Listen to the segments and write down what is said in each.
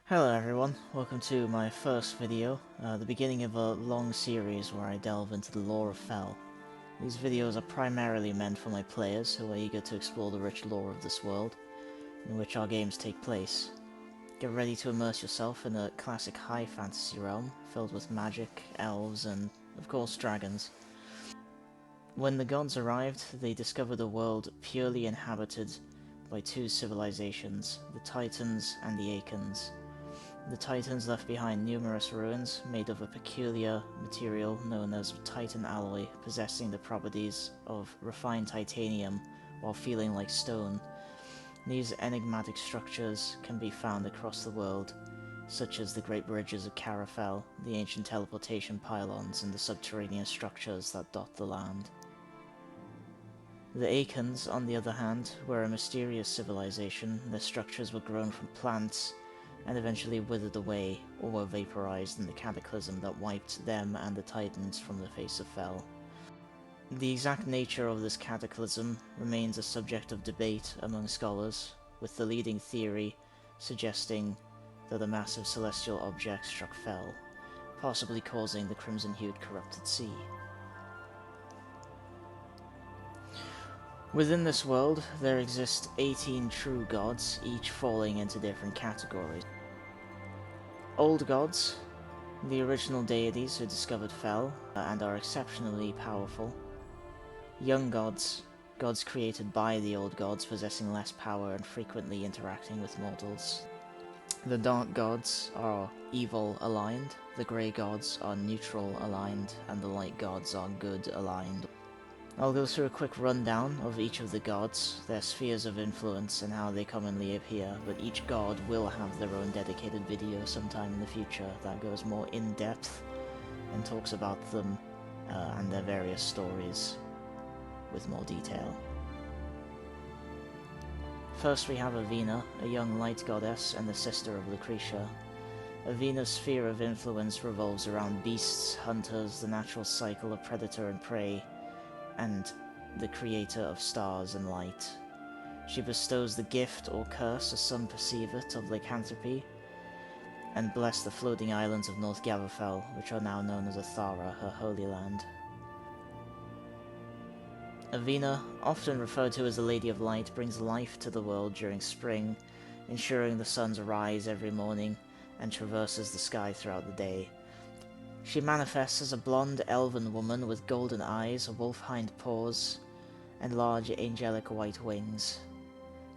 Hello everyone, welcome to my first video, the beginning of a long series where I delve into the lore of Fel. These videos are primarily meant for my players who are eager to explore the rich lore of this world, in which our games take place. Get ready to immerse yourself in a classic high fantasy realm, filled with magic, elves, and, of course, dragons. When the gods arrived, they discovered a world purely inhabited by two civilizations, the Titans and the Acans. The Titans left behind numerous ruins made of a peculiar material known as Titan alloy, possessing the properties of refined titanium while feeling like stone. These enigmatic structures can be found across the world, such as the Great Bridges of Carafel, the ancient teleportation pylons, and the subterranean structures that dot the land. The Acans, on the other hand, were a mysterious civilization. Their structures were grown from plants and eventually withered away or were vaporized in the cataclysm that wiped them and the Titans from the face of Fel. The exact nature of this cataclysm remains a subject of debate among scholars, with the leading theory suggesting that a massive celestial object struck Fel, possibly causing the crimson-hued corrupted sea. Within this world, there exist 18 true gods, each falling into different categories. Old gods, the original deities who discovered Fel and are exceptionally powerful. Young gods, gods created by the old gods possessing less power and frequently interacting with mortals. The dark gods are evil aligned, the grey gods are neutral aligned, and the light gods are good aligned. I'll go through a quick rundown of each of the gods, their spheres of influence, and how they commonly appear, but each god will have their own dedicated video sometime in the future that goes more in-depth and talks about them and their various stories with more detail. First we have Aveena, a young light goddess and the sister of Lucretia. Aveena's sphere of influence revolves around beasts, hunters, the natural cycle of predator and prey, and the creator of stars and light. She bestows the gift or curse, as some perceive it, of lycanthropy, and bless the floating islands of North Gavafel, which are now known as Athara, her holy land. Aveena, often referred to as the Lady of Light, brings life to the world during spring, ensuring the suns rise every morning and traverses the sky throughout the day. She manifests as a blonde elven woman with golden eyes, wolf hind paws, and large angelic white wings.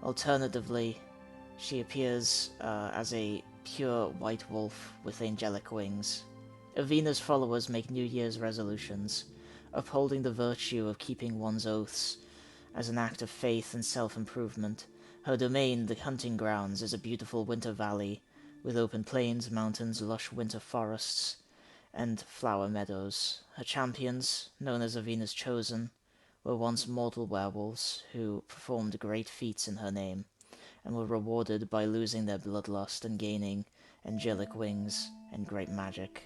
Alternatively, she appears as a pure white wolf with angelic wings. Aveena's followers make New Year's resolutions, upholding the virtue of keeping one's oaths as an act of faith and self-improvement. Her domain, the hunting grounds, is a beautiful winter valley with open plains, mountains, lush winter forests, and flower meadows. Her champions, known as Aveena's Chosen, were once mortal werewolves who performed great feats in her name, and were rewarded by losing their bloodlust and gaining angelic wings and great magic.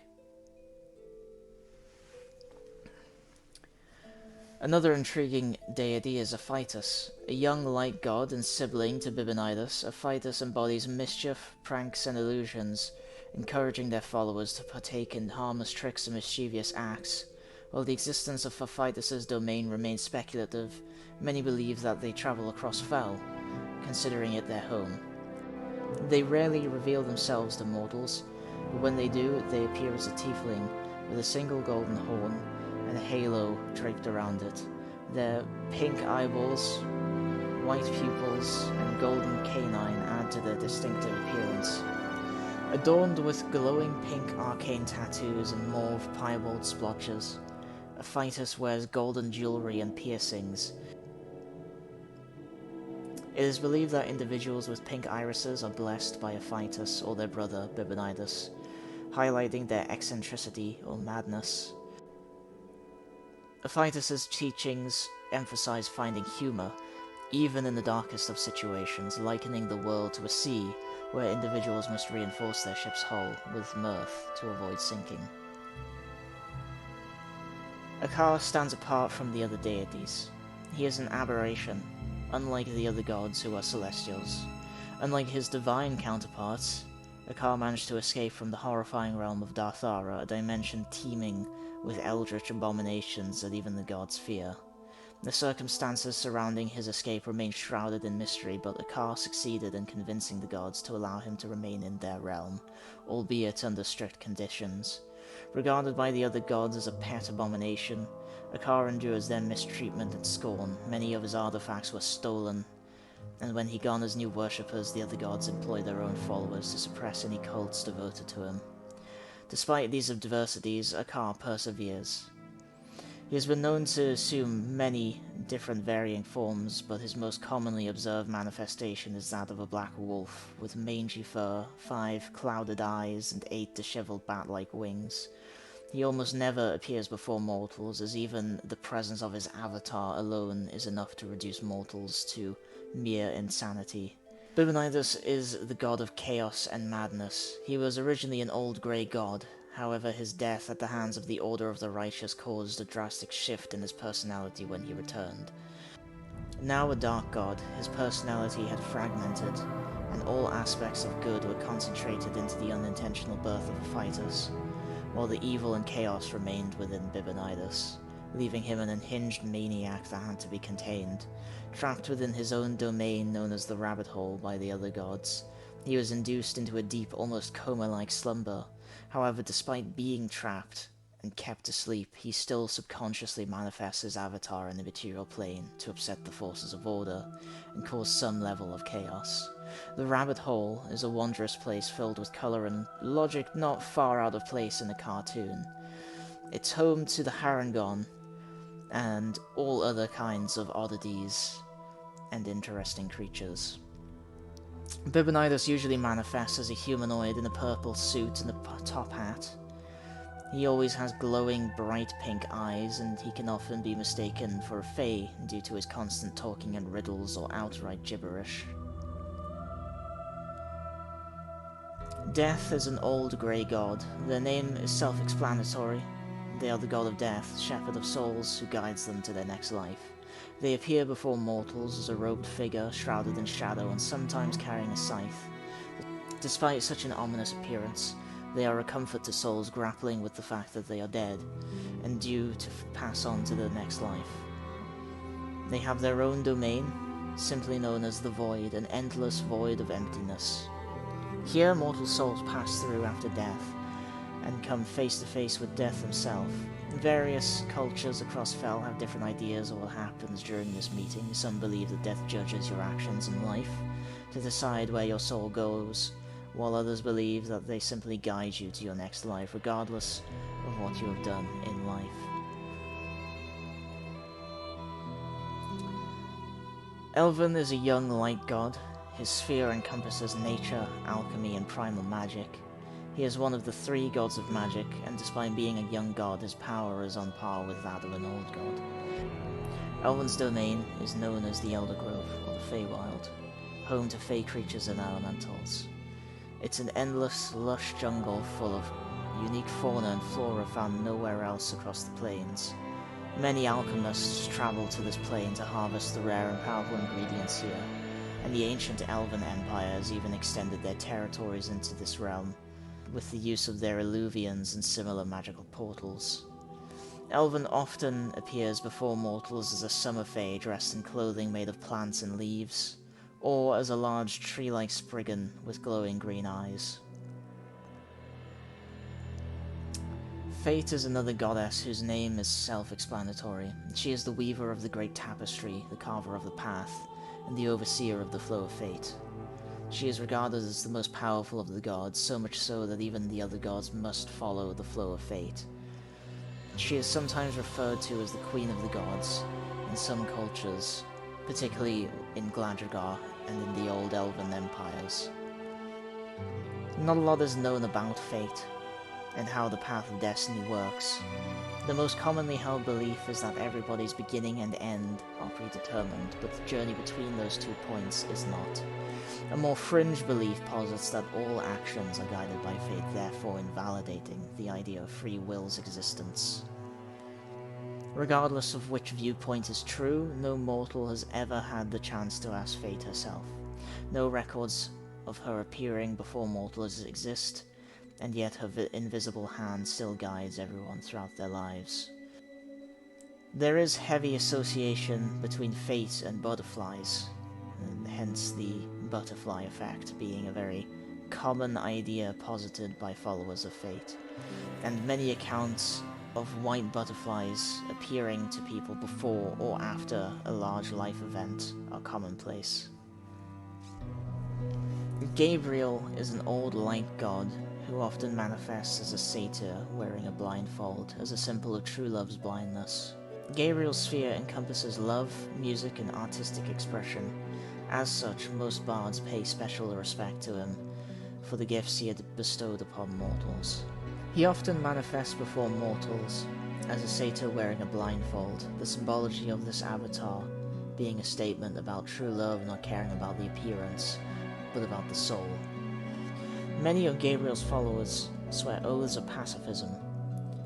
Another intriguing deity is Afightus. A young light god and sibling to Bibanidus, Afightus embodies mischief, pranks, and illusions, encouraging their followers to partake in harmless tricks and mischievous acts. While the existence of Afightus' domain remains speculative, many believe that they travel across Fel, considering it their home. They rarely reveal themselves to mortals, but when they do, they appear as a tiefling with a single golden horn and a halo draped around it. Their pink eyeballs, white pupils, and golden canine add to their distinctive appearance. Adorned with glowing pink arcane tattoos and mauve piebald splotches, Afightus wears golden jewelry and piercings. It is believed that individuals with pink irises are blessed by Afightus or their brother Bibanidus, highlighting their eccentricity or madness. Afightus' teachings emphasize finding humor, even in the darkest of situations, likening the world to a sea where individuals must reinforce their ship's hull with mirth to avoid sinking. Akar stands apart from the other deities. He is an aberration, unlike the other gods who are celestials. Unlike his divine counterparts, Akar managed to escape from the horrifying realm of Darthara, a dimension teeming with eldritch abominations that even the gods fear. The circumstances surrounding his escape remain shrouded in mystery, but Akar succeeded in convincing the gods to allow him to remain in their realm, albeit under strict conditions. Regarded by the other gods as a pet abomination, Akar endures their mistreatment and scorn. Many of his artifacts were stolen, and when he garners new worshippers, the other gods employ their own followers to suppress any cults devoted to him. Despite these adversities, Akar perseveres. He has been known to assume many different varying forms, but his most commonly observed manifestation is that of a black wolf, with mangy fur, 5 clouded eyes, and 8 disheveled bat-like wings. He almost never appears before mortals, as even the presence of his avatar alone is enough to reduce mortals to mere insanity. Bibanidus is the god of chaos and madness. He was originally an old grey god. However, his death at the hands of the Order of the Righteous caused a drastic shift in his personality when he returned. Now a dark god, his personality had fragmented, and all aspects of good were concentrated into the unintentional birth of Afightus, while the evil and chaos remained within Bibanidus, leaving him an unhinged maniac that had to be contained. Trapped within his own domain known as the Rabbit Hole by the other gods, he was induced into a deep, almost coma-like slumber. However, despite being trapped and kept asleep, he still subconsciously manifests his avatar in the material plane to upset the forces of order and cause some level of chaos. The Rabbit Hole is a wondrous place filled with color and logic not far out of place in a cartoon. It's home to the Harangon and all other kinds of oddities and interesting creatures. Bibanidus usually manifests as a humanoid in a purple suit and a top hat. He always has glowing, bright pink eyes, and he can often be mistaken for a fae due to his constant talking in riddles or outright gibberish. Death is an old grey god. Their name is self-explanatory. They are the god of death, shepherd of souls who guides them to their next life. They appear before mortals as a robed figure, shrouded in shadow and sometimes carrying a scythe. Despite such an ominous appearance, they are a comfort to souls grappling with the fact that they are dead, and due to pass on to the next life. They have their own domain, simply known as the Void, an endless void of emptiness. Here, mortal souls pass through after death, and come face to face with death himself. Various cultures across Fel have different ideas of what happens during this meeting. Some believe that death judges your actions in life to decide where your soul goes, while others believe that they simply guide you to your next life, regardless of what you have done in life. Elvyn is a young light god. His sphere encompasses nature, alchemy, and primal magic. He is one of the 3 gods of magic, and despite being a young god, his power is on par with that of an old god. Elvyn's domain is known as the Elder Grove, or the Feywild, home to fey creatures and elementals. It's an endless, lush jungle full of unique fauna and flora found nowhere else across the plains. Many alchemists travel to this plane to harvest the rare and powerful ingredients here, and the ancient Elven empires even extended their territories into this realm, with the use of their illuvians and similar magical portals. Elvyn often appears before mortals as a summer fae dressed in clothing made of plants and leaves, or as a large tree-like spriggan with glowing green eyes. Fate is another goddess whose name is self-explanatory. She is the weaver of the great tapestry, the carver of the path, and the overseer of the flow of fate. She is regarded as the most powerful of the gods, so much so that even the other gods must follow the flow of fate. She is sometimes referred to as the Queen of the Gods in some cultures, particularly in Gladrigar and in the old Elven empires. Not a lot is known about fate and how the path of destiny works. The most commonly held belief is that everybody's beginning and end are predetermined, but the journey between those 2 points is not. A more fringe belief posits that all actions are guided by fate, therefore invalidating the idea of free will's existence. Regardless of which viewpoint is true, no mortal has ever had the chance to ask fate herself. No records of her appearing before mortals exist, and yet her invisible hand still guides everyone throughout their lives. There is heavy association between fate and butterflies, and hence the butterfly effect being a very common idea posited by followers of fate, and many accounts of white butterflies appearing to people before or after a large life event are commonplace. Gabriel is an old light god who often manifests as a satyr wearing a blindfold as a symbol of true love's blindness. Gabriel's sphere encompasses love, music, and artistic expression. As such, most bards pay special respect to him for the gifts he had bestowed upon mortals. He often manifests before mortals as a satyr wearing a blindfold, the symbology of this avatar being a statement about true love not caring about the appearance, but about the soul. Many of Gabriel's followers swear oaths of pacifism,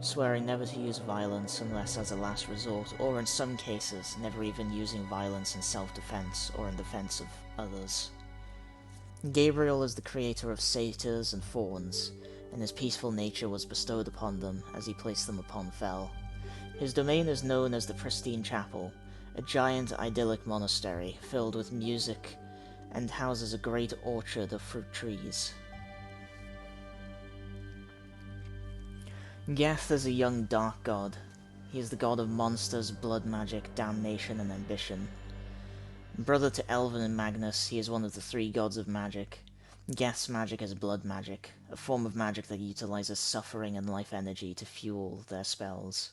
swearing never to use violence unless as a last resort, or in some cases, never even using violence in self-defense or in defense of others. Gabriel is the creator of satyrs and fauns, and his peaceful nature was bestowed upon them as he placed them upon Fel. His domain is known as the Pristine Chapel, a giant idyllic monastery filled with music and houses a great orchard of fruit trees. Geth is a young dark god. He is the god of monsters, blood magic, damnation, and ambition. Brother to Elvyn and Magnus, he is one of the three gods of magic. Geth's magic is blood magic, a form of magic that utilizes suffering and life energy to fuel their spells.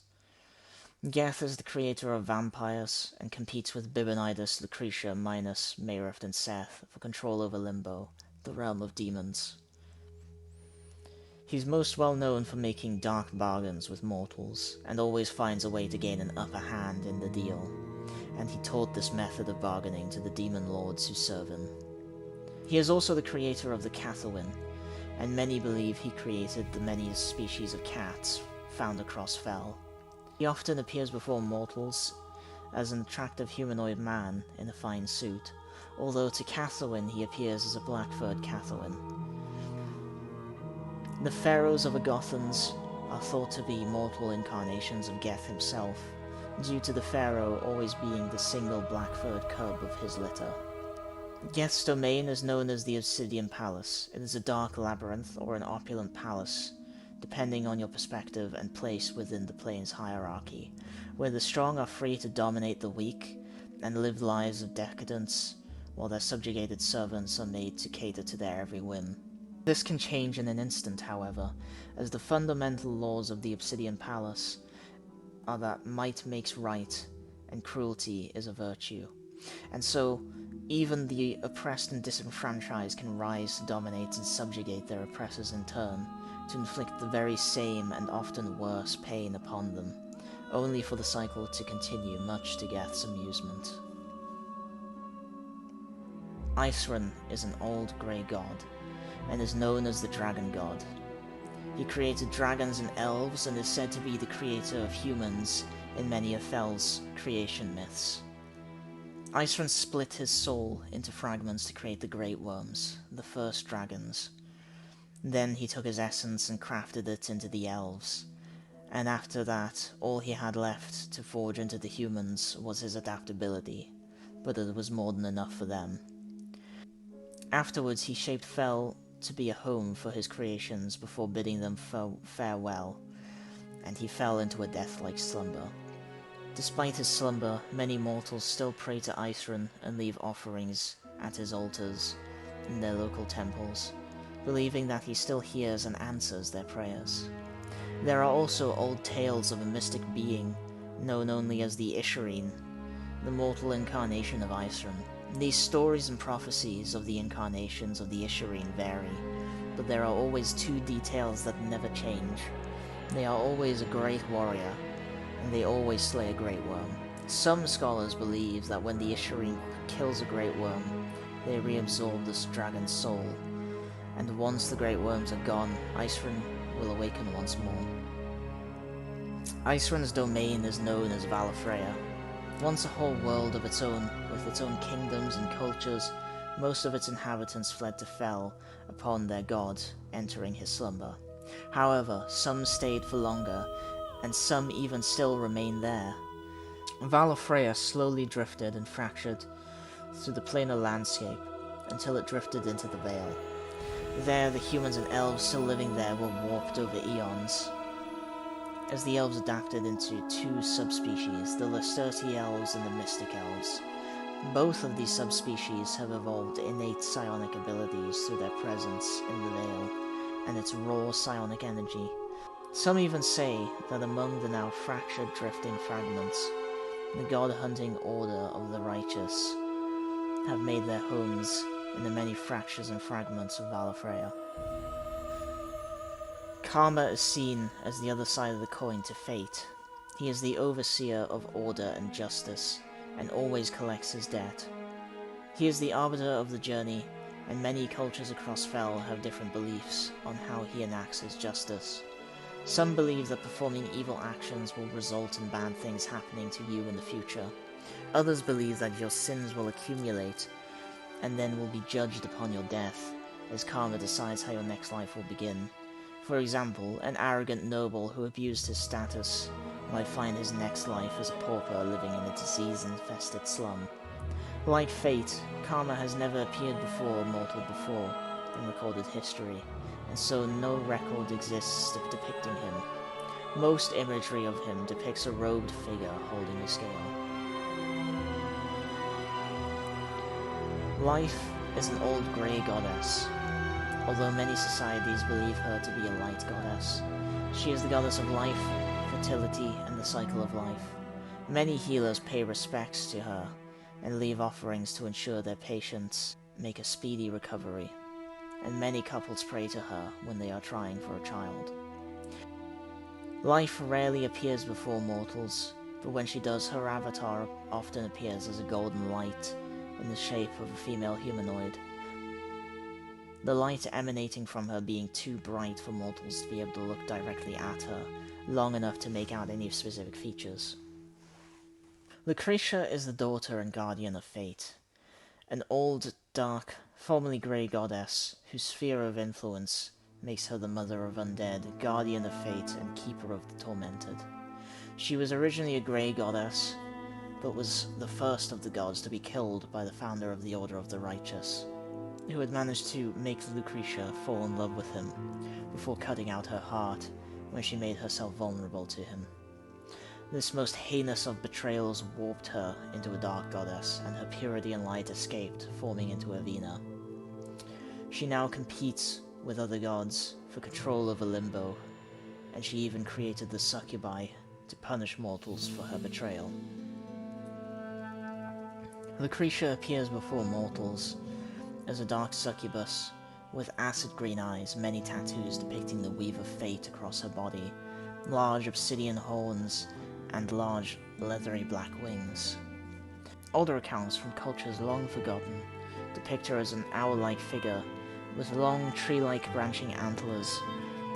Geth is the creator of vampires, and competes with Bibanidus, Lucretia, Mayrift, and Seth for control over Limbo, the realm of demons. He's most well known for making dark bargains with mortals, and always finds a way to gain an upper hand in the deal, and he taught this method of bargaining to the demon lords who serve him. He is also the creator of the Catherwin, and many believe he created the many species of cats found across Fel. He often appears before mortals as an attractive humanoid man in a fine suit, although to Catherwin he appears as a black-furred Catherwin. The pharaohs of Agothans are thought to be mortal incarnations of Geth himself, due to the pharaoh always being the single black-furred cub of his litter. Geth's domain is known as the Obsidian Palace. It is a dark labyrinth or an opulent palace, depending on your perspective and place within the plane's hierarchy, where the strong are free to dominate the weak and live lives of decadence, while their subjugated servants are made to cater to their every whim. This can change in an instant, however, as the fundamental laws of the Obsidian Palace are that might makes right and cruelty is a virtue, and so even the oppressed and disenfranchised can rise to dominate and subjugate their oppressors in turn, to inflict the very same and often worse pain upon them, only for the cycle to continue, much to Geth's amusement. Iceran is an old grey god, and is known as the Dragon God. He created dragons and elves, and is said to be the creator of humans in many of Fel's creation myths. Iceran split his soul into fragments to create the Great Worms, the first dragons. Then he took his essence and crafted it into the elves, and after that, all he had left to forge into the humans was his adaptability, but it was more than enough for them. Afterwards, he shaped Fel to be a home for his creations before bidding them farewell, and he fell into a death-like slumber. Despite his slumber, many mortals still pray to Iceran and leave offerings at his altars in their local temples, believing that he still hears and answers their prayers. There are also old tales of a mystic being known only as the Iceran, the mortal incarnation of Iceran. These stories and prophecies of the incarnations of the Iceran vary, but there are always two details that never change. They are always a great warrior, and they always slay a great worm. Some scholars believe that when the Iceran kills a great worm, they reabsorb this dragon's soul, and once the great worms are gone, Iceran will awaken once more. Iceran's domain is known as Valafreya. Once a whole world of its own, with its own kingdoms and cultures, Most of its inhabitants fled to Fel upon their god entering his slumber. However, some stayed for longer, and some even still remain there. Valafreya slowly drifted and fractured through the planar landscape until it drifted into the Vale. There, the humans and elves still living there were warped over eons. As the elves adapted into two subspecies, the Lacerti elves and the Mystic elves. Both of these subspecies have evolved innate psionic abilities through their presence in the Vale and its raw psionic energy. Some even say that among the now fractured drifting fragments, the god-hunting order of the righteous have made their homes in the many fractures and fragments of Valafreya. Karma is seen as the other side of the coin to fate. He is the overseer of order and justice, and always collects his debt. He is the arbiter of the journey, and many cultures across Fel have different beliefs on how he enacts his justice. Some believe that performing evil actions will result in bad things happening to you in the future. Others believe that your sins will accumulate, and then will be judged upon your death, as karma decides how your next life will begin. For example, an arrogant noble who abused his status might find his next life as a pauper living in a disease-infested slum. Like fate, karma has never appeared before a mortal before in recorded history, and so no record exists depicting him. Most imagery of him depicts a robed figure holding a scale. Life is an old grey goddess. Although many societies believe her to be a light goddess, she is the goddess of life, fertility, and the cycle of life. Many healers pay respects to her, and leave offerings to ensure their patients make a speedy recovery, and many couples pray to her when they are trying for a child. Life rarely appears before mortals, but when she does, her avatar often appears as a golden light in the shape of a female humanoid. The light emanating from her being too bright for mortals to be able to look directly at her, long enough to make out any specific features. Lucretia is the daughter and guardian of fate, an old, dark, formerly grey goddess whose sphere of influence makes her the mother of undead, guardian of fate, and keeper of the tormented. She was originally a grey goddess, but was the first of the gods to be killed by the founder of the Order of the Righteous, who had managed to make Lucretia fall in love with him before cutting out her heart when she made herself vulnerable to him. This most heinous of betrayals warped her into a dark goddess, and her purity and light escaped, forming into Aveena. She now competes with other gods for control over Limbo, and she even created the succubi to punish mortals for her betrayal. Lucretia appears before mortals as a dark succubus with acid green eyes, many tattoos depicting the weave of fate across her body, large obsidian horns, and large leathery black wings. Older accounts from cultures long forgotten depict her as an owl-like figure with long tree-like branching antlers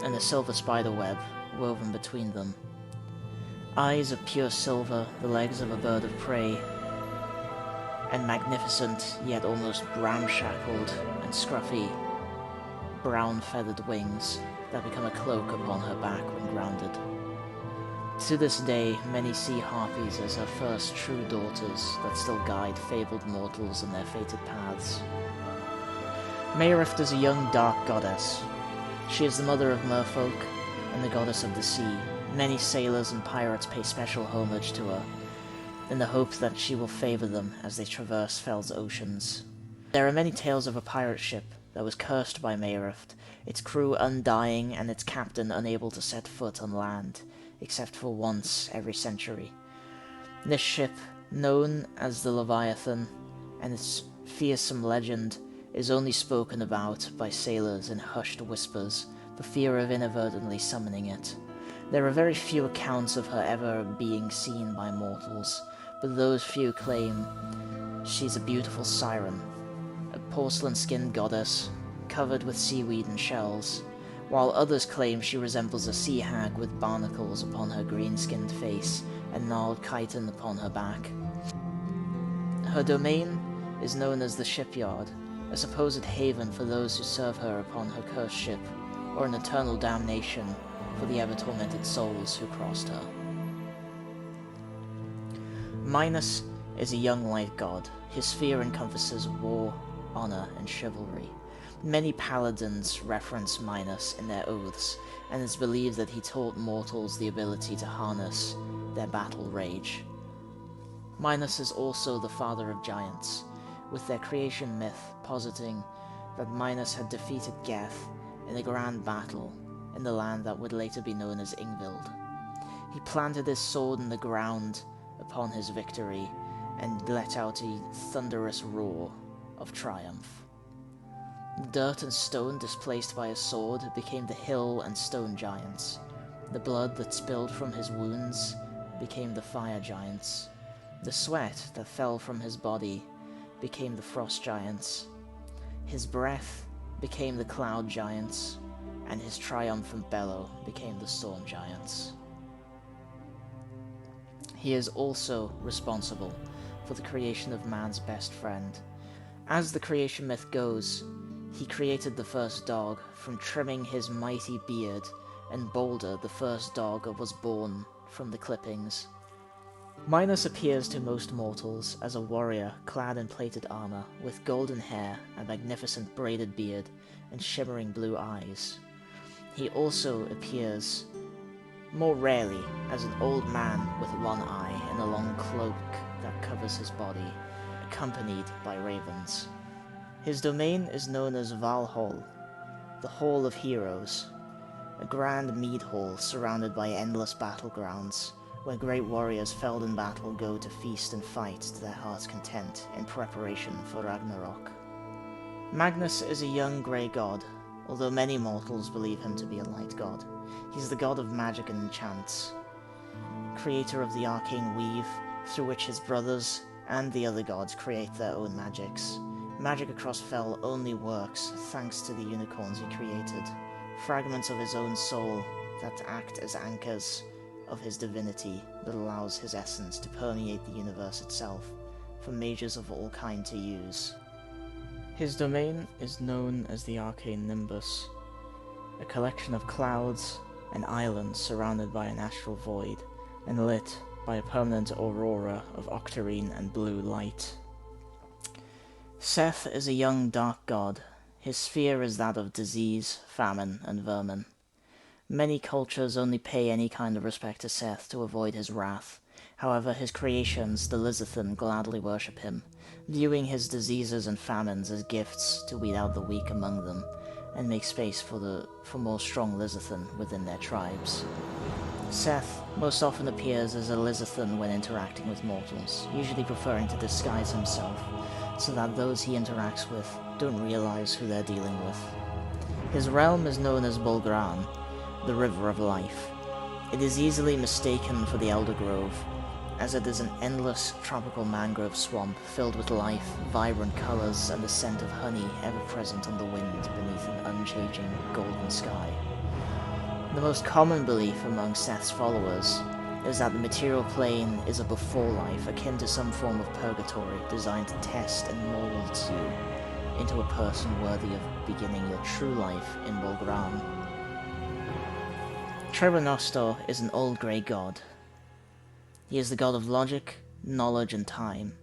and a silver spider web woven between them. Eyes of pure silver, the legs of a bird of prey, and magnificent, yet almost ramshackled and scruffy, brown feathered wings that become a cloak upon her back when grounded. To this day, many see harpies as her first true daughters that still guide fabled mortals in their fated paths. Mayrift is a young dark goddess. She is the mother of merfolk and the goddess of the sea. Many sailors and pirates pay special homage to her, in the hope that she will favor them as they traverse Fel's oceans. There are many tales of a pirate ship that was cursed by Mayrift, its crew undying and its captain unable to set foot on land, except for once every century. This ship, known as the Leviathan, and its fearsome legend, is only spoken about by sailors in hushed whispers, for fear of inadvertently summoning it. There are very few accounts of her ever being seen by mortals, but those few claim she's a beautiful siren, a porcelain-skinned goddess, covered with seaweed and shells, while others claim she resembles a sea hag with barnacles upon her green-skinned face and gnarled chitin upon her back. Her domain is known as the Shipyard, a supposed haven for those who serve her upon her cursed ship, or an eternal damnation for the ever-tormented souls who crossed her. Magnus is a young light god. His sphere encompasses war, honor, and chivalry. Many paladins reference Magnus in their oaths, and it's believed that he taught mortals the ability to harness their battle rage. Magnus is also the father of giants, with their creation myth positing that Magnus had defeated Geth in a grand battle in the land that would later be known as Ingvild. He planted his sword in the ground upon his victory and let out a thunderous roar of triumph. The dirt and stone displaced by his sword became the hill and stone giants. The blood that spilled from his wounds became the fire giants. The sweat that fell from his body became the frost giants. His breath became the cloud giants, and his triumphant bellow became the storm giants. He is also responsible for the creation of man's best friend. As the creation myth goes, he created the first dog from trimming his mighty beard, and Boulder, the first dog, was born from the clippings. Magnus appears to most mortals as a warrior clad in plated armor, with golden hair, a magnificent braided beard, and shimmering blue eyes. He also appears, more rarely, as an old man with one eye and a long cloak that covers his body, accompanied by ravens. His domain is known as Valhall, the Hall of Heroes, a grand mead hall surrounded by endless battlegrounds, where great warriors felled in battle go to feast and fight to their heart's content in preparation for Ragnarok. Magnus is a young grey god, although many mortals believe him to be a light god. He's the god of magic and enchants, creator of the arcane weave, through which his brothers and the other gods create their own magics. Magic across Fel only works thanks to the unicorns he created, fragments of his own soul that act as anchors of his divinity that allows his essence to permeate the universe itself for mages of all kind to use. His domain is known as the Arcane Nimbus, a collection of clouds and islands surrounded by an astral void and lit by a permanent aurora of octarine and blue light. Seth is a young dark god. His sphere is that of disease, famine, and vermin. Many cultures only pay any kind of respect to Seth to avoid his wrath. However, his creations, the Lizathan, gladly worship him, viewing his diseases and famines as gifts to weed out the weak among them, and make space for more strong Lizathan within their tribes. Seth most often appears as a Lizathan when interacting with mortals, usually preferring to disguise himself, so that those he interacts with don't realize who they're dealing with. His realm is known as Bolgran, the River of Life. It is easily mistaken for the Elder Grove, as it is an endless tropical mangrove swamp filled with life, vibrant colors, and the scent of honey ever present on the wind beneath an unchanging golden sky. The most common belief among Seth's followers is that the material plane is a before life akin to some form of purgatory designed to test and mold you into a person worthy of beginning your true life in Bolgran. Trebor Nostaw is an old grey god. He is the god of logic, knowledge, and time,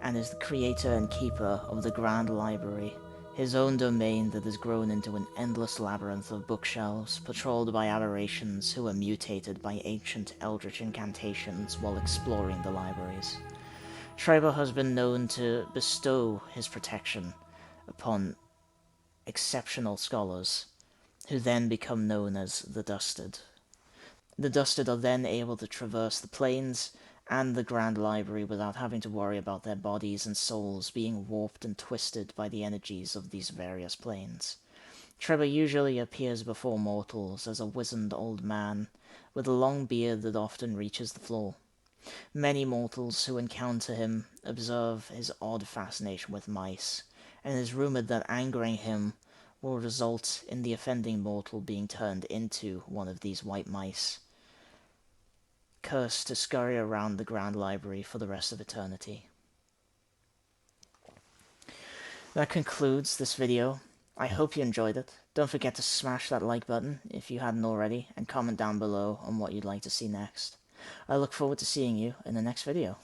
and is the creator and keeper of the Grand Library, his own domain that has grown into an endless labyrinth of bookshelves patrolled by aberrations who are mutated by ancient eldritch incantations while exploring the libraries. Trebor has been known to bestow his protection upon exceptional scholars, who then become known as the Dusted. The Dusted are then able to traverse the planes and the Grand Library without having to worry about their bodies and souls being warped and twisted by the energies of these various planes. Trebor usually appears before mortals as a wizened old man, with a long beard that often reaches the floor. Many mortals who encounter him observe his odd fascination with mice, and it is rumored that angering him will result in the offending mortal being turned into one of these white mice, cursed to scurry around the Grand Library for the rest of eternity. That concludes this video. I hope you enjoyed it. Don't forget to smash that like button if you hadn't already, and comment down below on what you'd like to see next. I look forward to seeing you in the next video.